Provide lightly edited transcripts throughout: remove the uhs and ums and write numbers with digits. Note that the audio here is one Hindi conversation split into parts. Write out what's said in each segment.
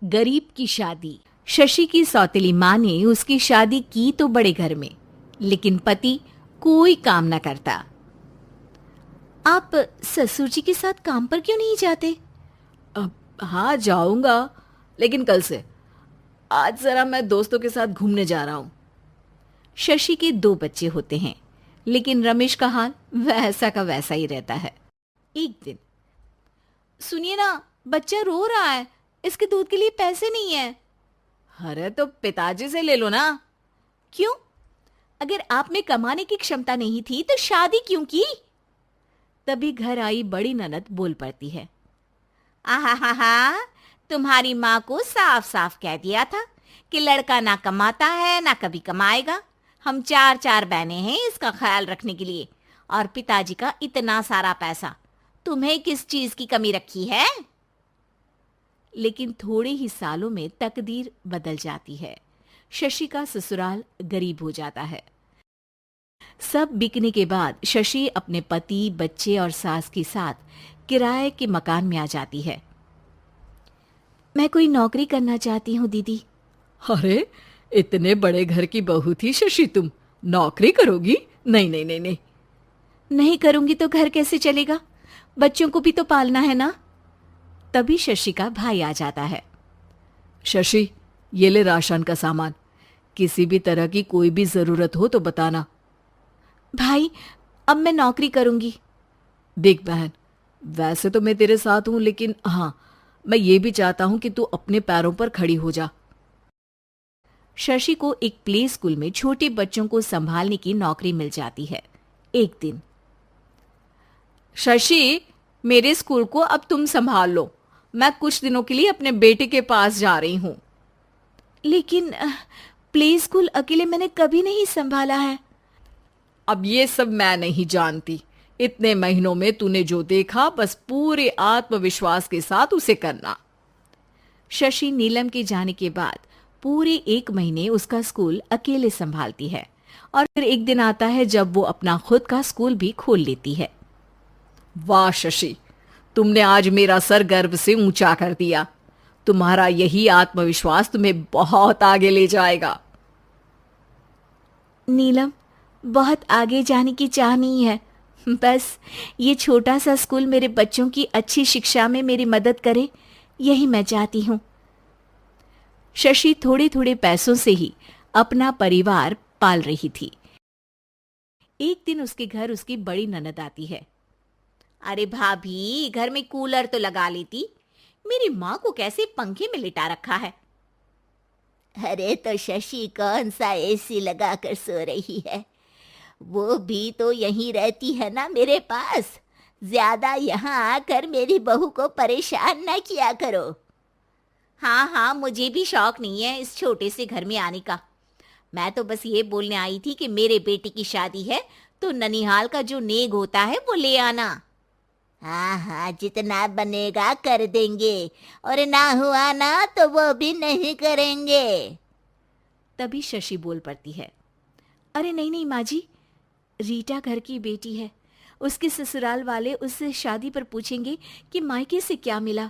गरीब की शादी। शशि की सौतेली माँ ने उसकी शादी की तो बड़े घर में, लेकिन पति कोई काम न करता। आप ससुर जी के साथ काम पर क्यों नहीं जाते? अब हाँ जाऊंगा, लेकिन कल से। आज जरा मैं दोस्तों के साथ घूमने जा रहा हूँ। शशि के 2 बच्चे होते हैं, लेकिन रमेश का हाल वैसा का वैसा ही रहता है। एक दिन, सुनिए ना, बच्चा रो रहा है, इसके दूध के लिए पैसे नहीं है। अरे तो पिताजी से ले लो ना। क्यों? अगर आप में कमाने की क्षमता नहीं थी तो शादी क्यों की? तभी घर आई बड़ी ननद बोल पड़ती है। आहा हा हा, तुम्हारी माँ को साफ साफ कह दिया था कि लड़का ना कमाता है ना कभी कमाएगा। हम 4 बहनें हैं इसका ख्याल रखने के लिए, और पिताजी का इतना सारा पैसा, तुम्हें किस चीज की कमी रखी है? लेकिन थोड़े ही सालों में तकदीर बदल जाती है। शशि का ससुराल गरीब हो जाता है। सब बिकने के बाद शशि अपने पति, बच्चे और सास के साथ किराए के मकान में आ जाती है। मैं कोई नौकरी करना चाहती हूँ दीदी। अरे इतने बड़े घर की बहू थी शशि, तुम नौकरी करोगी? नहीं नहीं नहीं नहीं। नहीं करूंगी तो घर कैसे चलेगा? बच्चों को भी तो पालना है ना। तभी शशि का भाई आ जाता है। शशि, ये ले राशन का सामान। किसी भी तरह की कोई भी जरूरत हो तो बताना। भाई, अब मैं नौकरी करूंगी। देख बहन, वैसे तो मैं तेरे साथ हूं, लेकिन हाँ, मैं ये भी चाहता हूं कि तू अपने पैरों पर खड़ी हो जा। शशि को एक प्ले स्कूल में छोटे बच्चों को संभालने की नौकरी मिल जाती है। एक दिन, शशि, मेरे स्कूल को अब तुम संभाल लो। मैं कुछ दिनों के लिए अपने बेटे के पास जा रही हूं। लेकिन प्ले स्कूल अकेले मैंने कभी नहीं संभाला है। अब ये सब मैं नहीं जानती। इतने महीनों में तूने जो देखा, बस पूरे आत्मविश्वास के साथ उसे करना। शशि नीलम के जाने के बाद पूरे 1 महीने उसका स्कूल अकेले संभालती है, और फिर एक दिन आता है जब वो अपना खुद का स्कूल भी खोल लेती है। वाह शशि, तुमने आज मेरा सर गर्व से ऊंचा कर दिया। तुम्हारा यही आत्मविश्वास तुम्हें बहुत आगे ले जाएगा। नीलम, बहुत आगे जाने की चाह नहीं है, बस ये छोटा सा स्कूल मेरे बच्चों की अच्छी शिक्षा में मेरी मदद करे, यही मैं चाहती हूँ। शशि थोड़े थोड़े पैसों से ही अपना परिवार पाल रही थी। एक दिन उसके घर उसकी बड़ी ननद आती है। अरे भाभी, घर में कूलर तो लगा लेती, मेरी माँ को कैसे पंखे में लिटा रखा है। अरे तो शशि कौन सा एसी लगा कर सो रही है, वो भी तो यहीं रहती है ना मेरे पास। ज्यादा यहाँ आकर मेरी बहू को परेशान न किया करो। हाँ हाँ, मुझे भी शौक नहीं है इस छोटे से घर में आने का। मैं तो बस ये बोलने आई थी कि मेरे बेटे की शादी है तो ननिहाल का जो नेग होता है वो ले आना। हाँ हाँ, जितना बनेगा कर देंगे, और ना हुआ ना तो वो भी नहीं करेंगे। तभी शशि बोल पड़ती है। अरे नहीं नहीं माँ जी, रीटा घर की बेटी है, उसके ससुराल वाले उससे शादी पर पूछेंगे कि मायके से क्या मिला।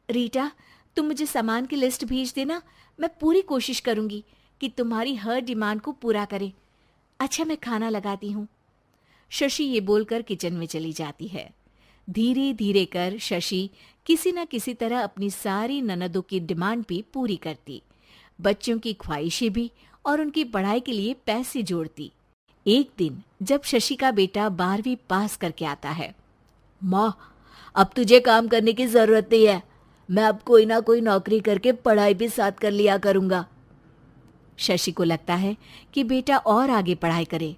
रीटा, तुम मुझे सामान की लिस्ट भेज देना, मैं पूरी कोशिश करूंगी कि तुम्हारी हर डिमांड को पूरा करें। अच्छा, मैं खाना लगाती हूँ। शशि ये बोलकर किचन में चली जाती है। धीरे धीरे कर शशि किसी न किसी तरह अपनी सारी ननदों की डिमांड भी पूरी करती, बच्चों की ख्वाहिशें भी, और उनकी पढ़ाई के लिए पैसे जोड़ती। एक दिन जब शशि का बेटा 12वीं पास करके आता है। माँ, अब तुझे काम करने की जरूरत नहीं है। मैं अब कोई ना कोई नौकरी करके पढ़ाई भी साथ कर लिया करूंगा। शशि को लगता है कि बेटा और आगे पढ़ाई करे,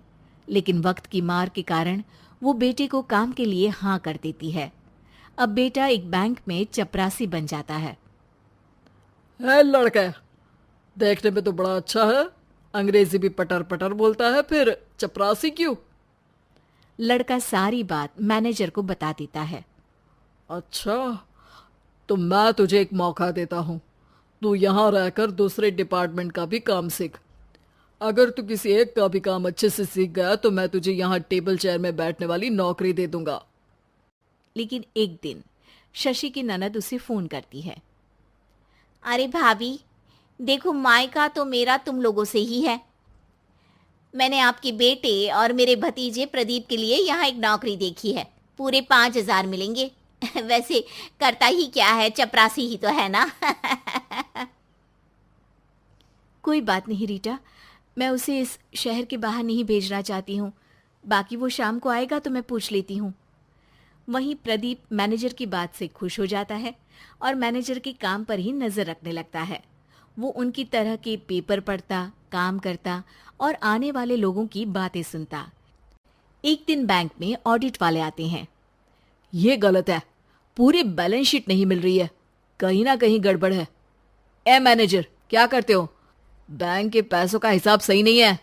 लेकिन वक्त की मार के कारण वो बेटे को काम के लिए हाँ कर देती है। अब बेटा एक बैंक में चपरासी बन जाता है। लड़का देखने में तो बड़ा अच्छा है, अंग्रेजी भी पटर पटर बोलता है, फिर चपरासी क्यों? लड़का सारी बात मैनेजर को बता देता है। अच्छा, तो मैं तुझे एक मौका देता हूँ। तू यहाँ रहकर दूसरे डिपार्टमेंट का भी काम सीख। अगर तू किसी एक का भी काम अच्छे से सीख गया तो मैं तुझे यहाँ टेबल चेयर में बैठने वाली नौकरी दे दूंगा। लेकिन एक दिन शशि की ननद उसे फोन करती है। अरे भाभी, देखो मायका तो मेरा तुम लोगों से ही है। मैंने आपके बेटे और मेरे भतीजे प्रदीप के लिए यहाँ एक नौकरी देखी है, पूरे 5,000 मिलेंगे। वैसे करता ही क्या है, चपरासी ही तो है ना। कोई बात नहीं रीटा, मैं उसे इस शहर के बाहर नहीं भेजना चाहती हूँ। बाकी वो शाम को आएगा तो मैं पूछ लेती हूँ। वहीं प्रदीप मैनेजर की बात से खुश हो जाता है और मैनेजर के काम पर ही नजर रखने लगता है। वो उनकी तरह के पेपर पढ़ता, काम करता और आने वाले लोगों की बातें सुनता। एक दिन बैंक में ऑडिट वाले आते हैं। ये गलत है, पूरी बैलेंस शीट नहीं मिल रही है, कहीं ना कहीं गड़बड़ है। ए मैनेजर, क्या करते हो? बैंक के पैसों का हिसाब सही नहीं है।